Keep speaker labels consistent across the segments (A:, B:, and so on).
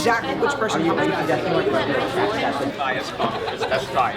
A: exactly which person how much.
B: That's fine.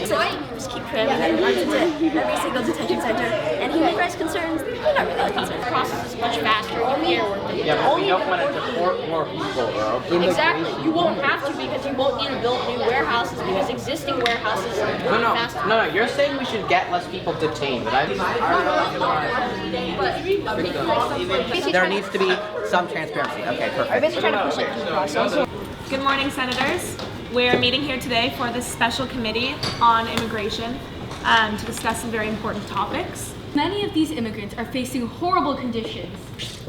C: So I just keep cramming and into every single detention center, and human rights concerns, they're not really concerned. The process is much faster, you hear work.
B: Yeah, but we don't want to deport more people, bro.
C: Exactly, you won't have to because you won't need to build new warehouses because existing warehouses are faster.
B: No, you're saying we should get less people detained, but there needs to be some transparency. Okay, perfect.
C: Basically trying to push it through the process.
D: Good morning, Senators. We're meeting here today for this special committee on immigration to discuss some very important topics.
E: Many of these immigrants are facing horrible conditions,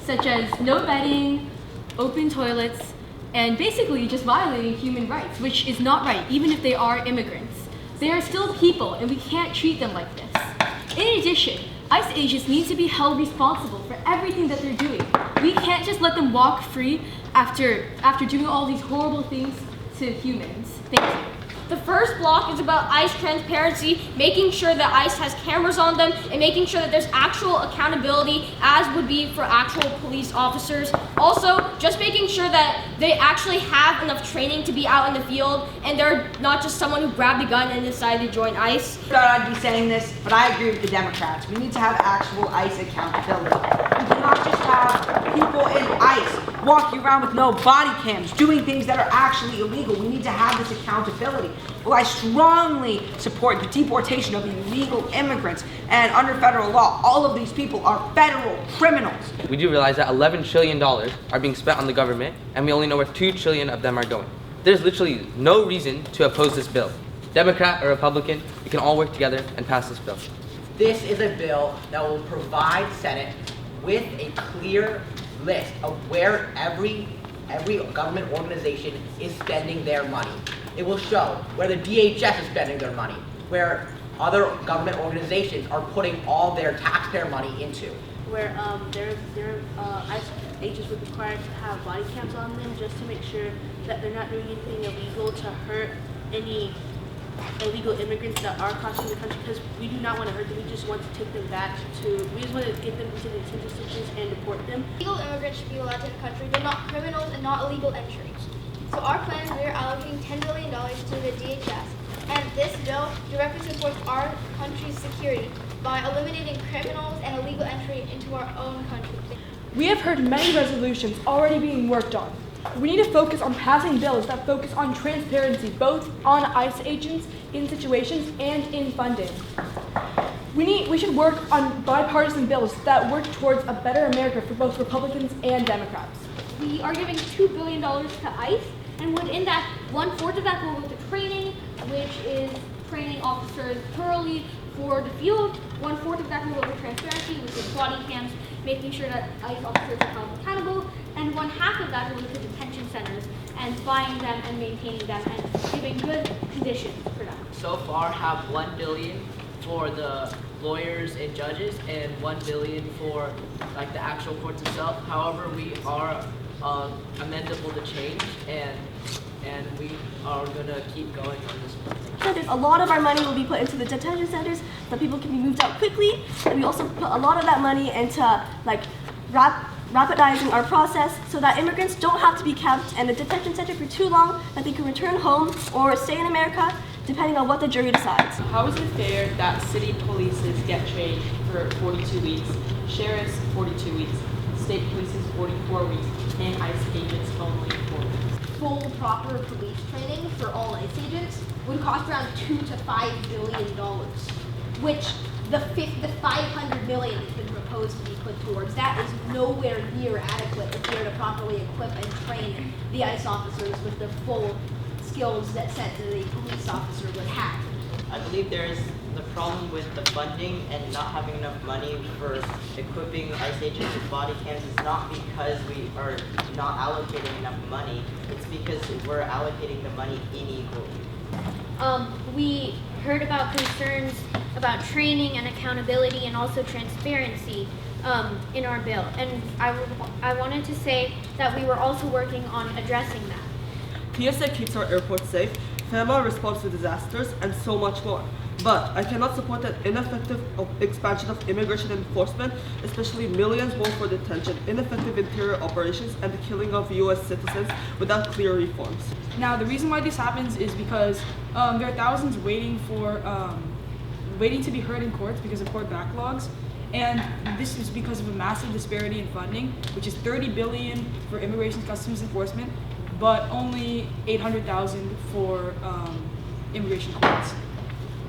E: such as no bedding, open toilets, and basically just violating human rights, which is not right, even if they are immigrants. They are still people, and we can't treat them like this. In addition, ICE agents need to be held responsible for everything that they're doing. We can't just let them walk free after doing all these horrible things to humans. Thank you.
C: The first block is about ICE transparency, making sure that ICE has cameras on them and making sure that there's actual accountability as would be for actual police officers. Also, just making sure that they actually have enough training to be out in the field and they're not just someone who grabbed a gun and decided to join ICE.
A: I thought I'd be saying this, but I agree with the Democrats. We need to have actual ICE accountability. We cannot just have people in ICE walking around with no body cams, doing things that are actually illegal. We need to have this accountability. Well, I strongly support the deportation of illegal immigrants, and under federal law, all of these people are federal criminals.
F: We do realize that $11 trillion are being spent on the government, and we only know where $2 trillion of them are going. There's literally no reason to oppose this bill. Democrat or Republican, we can all work together and pass this bill.
G: This is a bill that will provide Senate with a clear list of where every government organization is spending their money. It will show where the DHS is spending their money, where other government organizations are putting all their taxpayer money into.
H: Where ICE agents would be required to have body cams on them just to make sure that they're not doing anything illegal to hurt any illegal immigrants that are crossing the country, because we do not want to hurt them. We just want to take them back we just want to get them into the detention centers and deport them.
I: Illegal immigrants should be allowed to the country. They're not criminals and not illegal entries. So our plan is we are allocating $10 billion to the DHS, and this bill directly supports our country's security by eliminating criminals and illegal entry into our own country.
J: We have heard many resolutions already being worked on. We need to focus on passing bills that focus on transparency, both on ICE agents in situations and in funding. We should work on bipartisan bills that work towards a better America for both Republicans and Democrats.
C: We are giving $2 billion to ICE, and within that, 1/4 of that will go to training, which is training officers thoroughly for the field. 1/4 of that will go to transparency, which is body cams, making sure that ICE officers are held accountable, and 1/2 of that will go to detention centers and buying them and maintaining them and giving good conditions for them.
K: So far, have $1 billion for the lawyers and judges and $1 billion for like the actual courts itself. However, we are amendable to change, and we are going to keep going on this one.
C: A lot of our money will be put into the detention centers so people can be moved out quickly, and we also put a lot of that money into like rapidizing our process so that immigrants don't have to be kept in the detention center for too long, that they can return home or stay in America depending on what the jury decides.
L: How is it fair that city polices get trained for 42 weeks, sheriffs 42 weeks, state polices 44 weeks, and ICE agents only 4 weeks?
C: Full proper police training for all ICE agents would cost around $2 to $5 billion, which the $500 million has been proposed to be put towards. That is nowhere near adequate if we are to properly equip and train the ICE officers with the full skills that a police officer would have.
M: I believe there is the problem with the funding and not having enough money for equipping ICE agents with body cams is not because we are not allocating enough money, it's because we're allocating the money unequally.
I: We heard about concerns about training and accountability and also transparency in our bill. And I wanted to say that we were also working on addressing that.
N: TSA keeps our airports safe, FEMA responds to disasters, and so much more. But I cannot support an ineffective expansion of immigration enforcement, especially millions more for detention, ineffective interior operations, and the killing of U.S. citizens without clear reforms.
J: Now, the reason why this happens is because there are thousands waiting to be heard in courts because of court backlogs, and this is because of a massive disparity in funding, which is $30 billion for immigration customs enforcement, but only $800,000 for immigration courts.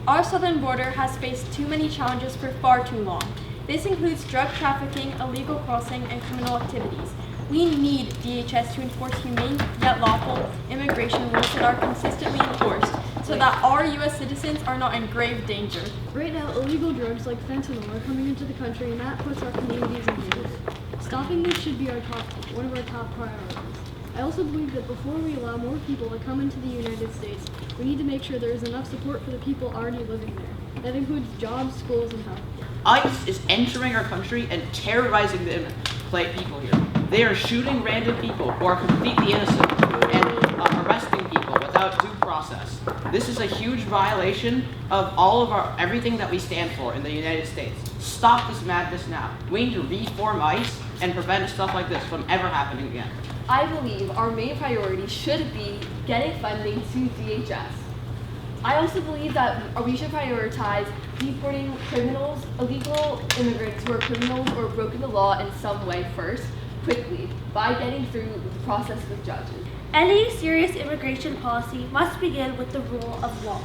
E: Our southern border has faced too many challenges for far too long. This includes drug trafficking, illegal crossing, and criminal activities. We need DHS to enforce humane yet lawful immigration rules that are consistently enforced so that our U.S. citizens are not in grave danger.
C: Right now, illegal drugs like fentanyl are coming into the country, and that puts our communities in danger. Stopping this should be one of our top priorities. I also believe that before we allow more people to come into the United States, we need to make sure there is enough support for the people already living there. That includes jobs, schools, and health.
B: ICE is entering our country and terrorizing the people here. They are shooting random people who are completely innocent and arresting people without due process. This is a huge violation of everything that we stand for in the United States. Stop this madness now. We need to reform ICE and prevent stuff like this from ever happening again.
E: I believe our main priority should be getting funding to DHS. I also believe that we should prioritize deporting criminals, illegal immigrants who are criminals or broken the law in some way first, quickly, by getting through the process with judges.
O: Any serious immigration policy must begin with the rule of law.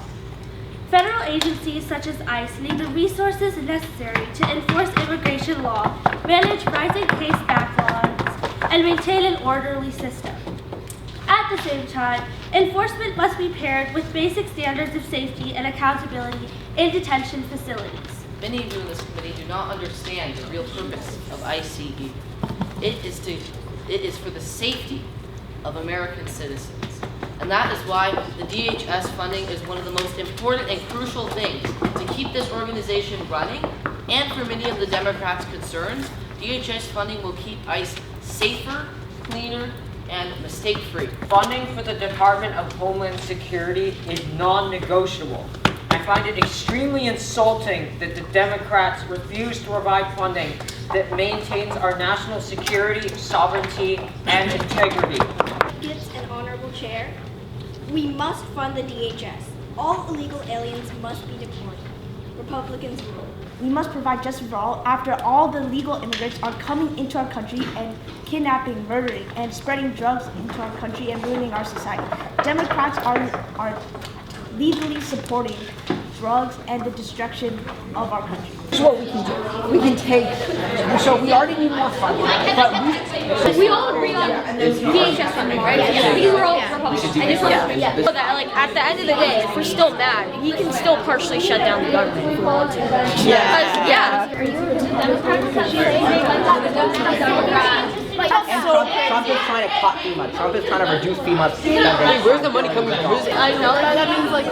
O: Federal agencies such as ICE need the resources necessary to enforce immigration law, manage rising case backlogs, and maintain an orderly system. At the same time, enforcement must be paired with basic standards of safety and accountability in detention facilities.
P: Many of you in this committee do not understand the real purpose of ICE. It is for the safety of American citizens. And that is why the DHS funding is one of the most important and crucial things to keep this organization running. And for many of the Democrats' concerns, DHS funding will keep ICE safer, cleaner, and mistake-free.
Q: Funding for the Department of Homeland Security is non-negotiable. I find it extremely insulting that the Democrats refuse to provide funding that maintains our national security, sovereignty, and integrity.
I: Gets an honorable chair. We must fund the DHS. All illegal aliens must be deported. Republicans rule.
O: We must provide justice for all after all the legal immigrants are coming into our country and kidnapping, murdering, and spreading drugs into our country and ruining our society. Democrats are legally supporting drugs and the destruction of our country.
A: This is what we can do. We can take, so we already need more funding, but
E: we all agree on DHS funding, right? Yeah. Because we're all Republicans. I just want to so that, like, at the end of the day, if we're still mad, we can still partially shut down the government if we want to. Yeah.
G: Trump is trying to cut FEMA. Trump is trying to reduce FEMA spending.
F: Hey, where's the money coming from?
E: I know that means like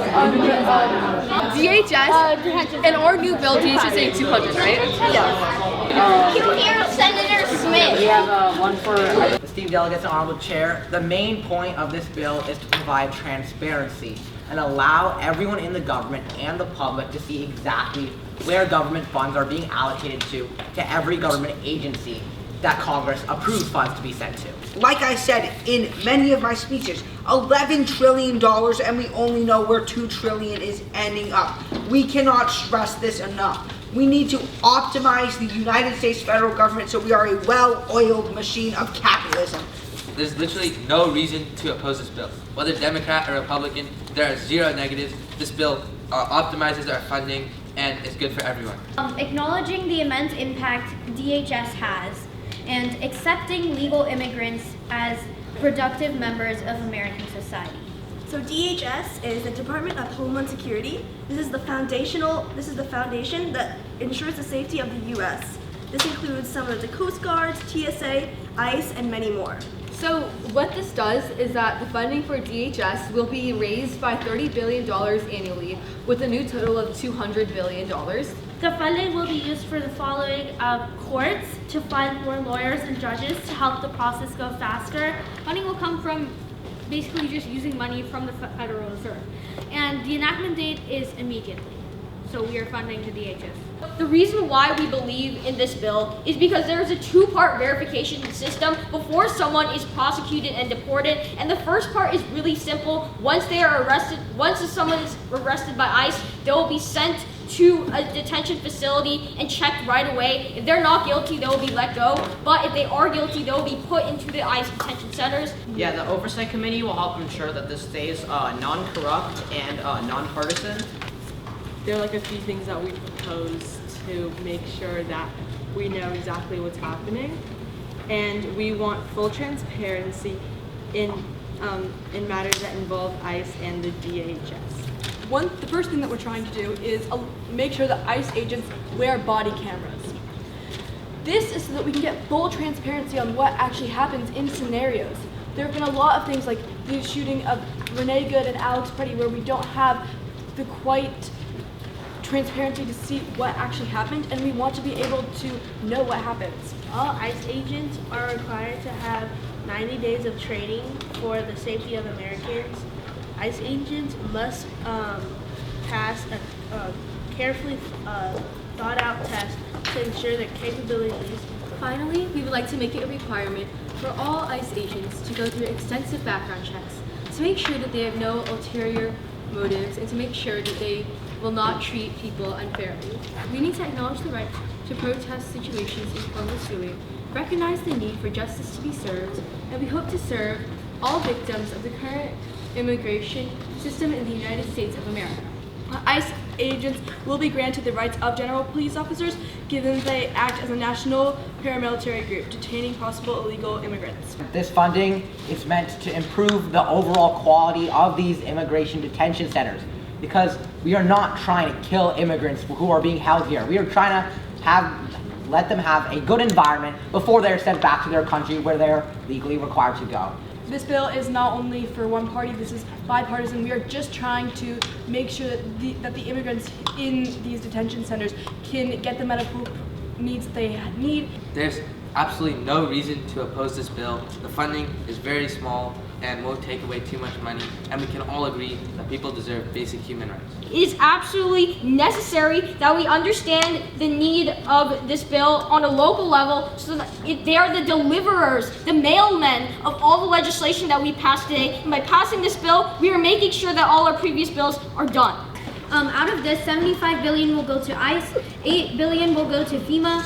E: DHS and our new bill DHS saying 200, right?
I: Yeah. You hear Senator Smith?
G: We have one for esteemed delegates and honorable chair. The main point of this bill is to provide transparency and allow everyone in the government and the public to see exactly where government funds are being allocated to every government agency that Congress approves funds to be sent to.
A: like I said in many of my speeches, $11 trillion, and we only know where $2 trillion is ending up. We cannot stress this enough. We need to optimize the United States federal government so we are a well-oiled machine of capitalism.
F: There's literally no reason to oppose this bill. Whether Democrat or Republican, there are zero negatives. This bill optimizes our funding and is good for everyone.
O: Acknowledging the immense impact DHS has and accepting legal immigrants as productive members of American society.
R: So DHS is the Department of Homeland Security. This is the foundation that ensures the safety of the U.S. This includes some of the Coast Guards, TSA, ICE, and many more.
E: So what this does is that the funding for DHS will be raised by $30 billion annually with a new total of $200 billion.
O: The funding will be used for the following courts to fund more lawyers and judges to help the process go faster.
C: Funding will come from basically just using money from the Federal Reserve. And the enactment date is immediately. So we are funding the DHS. The reason why we believe in this bill is because there's a two-part verification system before someone is prosecuted and deported. And the first part is really simple. Once they are arrested, once someone is arrested by ICE, they will be sent to a detention facility and checked right away. If they're not guilty, they will be let go. But if they are guilty, they will be put into the ICE detention centers.
B: Yeah, the Oversight Committee will help ensure that this stays non-corrupt and non-partisan.
L: There are like a few things that we propose to make sure that we know exactly what's happening, and we want full transparency in matters that involve ICE and the DHS.
J: The first thing that we're trying to do is make sure that ICE agents wear body cameras. This is so that we can get full transparency on what actually happens in scenarios. There have been a lot of things like the shooting of Renee Good and Alex Preddy where we don't have the quite transparency to see what actually happened, and we want to be able to know what happens.
H: All ICE agents are required to have 90 days of training for the safety of Americans. ICE agents must pass a carefully thought out test to ensure their capabilities.
E: Finally, we would like to make it a requirement for all ICE agents to go through extensive background checks to make sure that they have no ulterior motives and to make sure that they will not treat people unfairly. We need to acknowledge the right to protest situations informally, recognize the need for justice to be served, and we hope to serve all victims of the current immigration system in the United States of America.
J: ICE agents will be granted the rights of general police officers, given they act as a national paramilitary group detaining possible illegal immigrants.
G: This funding is meant to improve the overall quality of these immigration detention centers, because we are not trying to kill immigrants who are being held here. We are trying to let them have a good environment before they're sent back to their country where they're legally required to go.
J: This bill is not only for one party, this is bipartisan. We are just trying to make sure that the immigrants in these detention centers can get the medical needs they need.
F: There's absolutely no reason to oppose this bill. The funding is very small and won't take away too much money, and we can all agree that people deserve basic human rights.
C: It is absolutely necessary that we understand the need of this bill on a local level so that they are the deliverers, the mailmen of all the legislation that we passed today. And by passing this bill, we are making sure that all our previous bills are done.
S: Out of this, $75 billion will go to ICE, $8 billion will go to FEMA,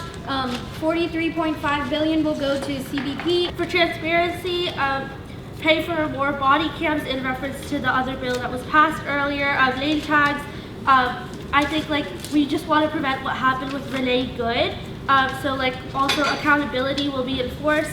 S: $43.5 billion will go to CBP.
O: For transparency, pay for more body cams in reference to the other bill that was passed earlier, name tags. I think we just want to prevent what happened with Renee Good. So also accountability will be enforced.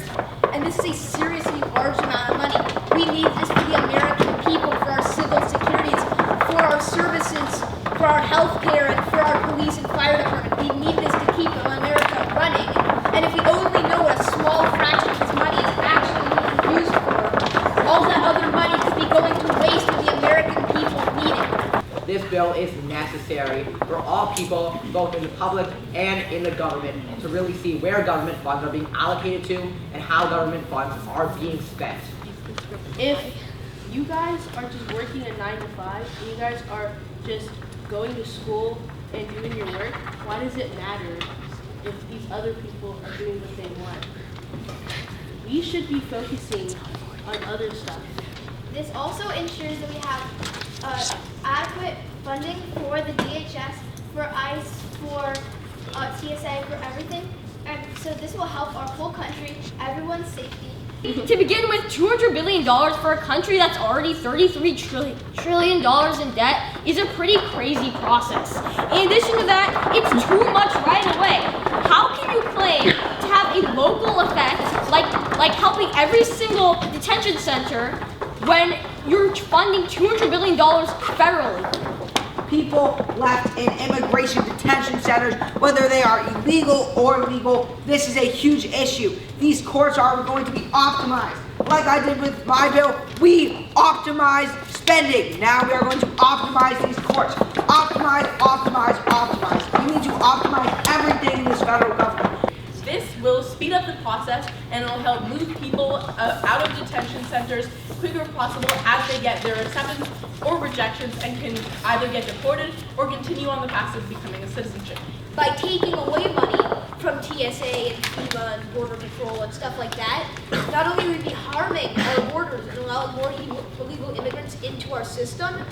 I: And this is a seriously large amount of money. We need this for the American people, for our civil securities, for our services, for our health care, and for our police and fire department. We need this to keep America running. And if we only know what a small fraction of this money is actually used for, all that other money could be going to waste when the American people need it.
G: This bill is necessary for all people, both in the public and in the government, to really see where government funds are being allocated to and how government funds are being spent.
H: If you guys are just working a 9 to 5, and you guys are just going to school and doing your work, why does it matter if these other people are doing what they want? We should be focusing on other stuff.
I: This also ensures that we have adequate funding for the DHS, for ICE, for TSA, for everything. And so this will help our whole country, everyone's safety.
C: To begin with, $200 billion for a country that's already $33 trillion in debt is a pretty crazy process. In addition to that, it's too much right away. How can you claim to have a local effect, like helping every single detention center, when you're funding $200 billion federally?
A: People left in immigration detention centers, whether they are illegal or legal, this is a huge issue. These courts are going to be optimized. Like I did with my bill, we optimized spending. Now we are going to optimize these courts. Optimize, optimize, optimize. We need to optimize everything in this federal government.
J: This will speed up the process and it will help move people out of detention centers quicker as possible as they get their acceptance or rejections and can either get deported or continue on the path of becoming a citizenship.
T: By taking away money from TSA and FEMA and Border Patrol and stuff like that, not only would we be harming our borders and allowing more illegal immigrants into our system,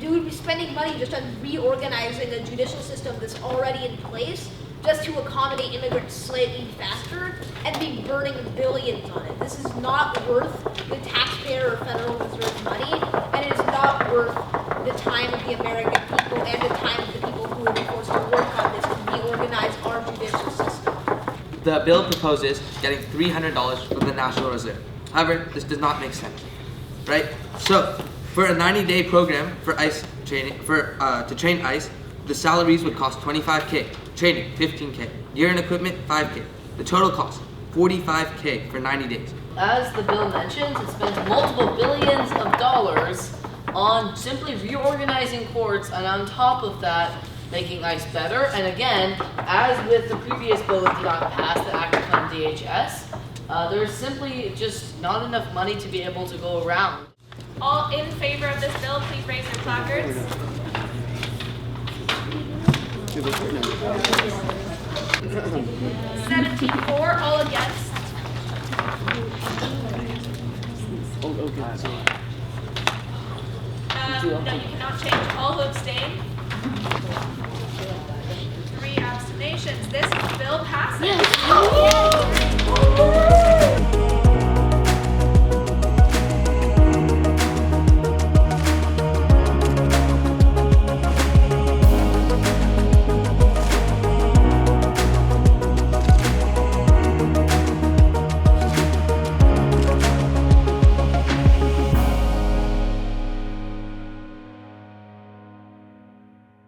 T: we would be spending money just on reorganizing a judicial system that's already in place just to accommodate immigrants slightly faster and be burning billions on it. This is not worth the taxpayer or Federal Reserve money, and it is not worth the time of the American people and the time of the people who will be forced to work on this to reorganize our judicial system.
F: The bill proposes getting $300 from the National Reserve. However, this does not make sense, right? So, for a 90-day program for ICE training, to train ICE, the salaries would cost $25K, training $15K, gear and equipment $5K. The total cost $45K for 90 days.
P: As the bill mentions, it spends multiple billions of dollars on simply reorganizing courts, and on top of that, making ICE better. And again, as with the previous bill that did not pass, the Act to Fund DHS, there's simply just not enough money to be able to go around.
D: All in favor of this bill, please raise your placards.
J: 17-4, all against.
D: No, you cannot change. All who abstain. 3 abstentions. This bill passes.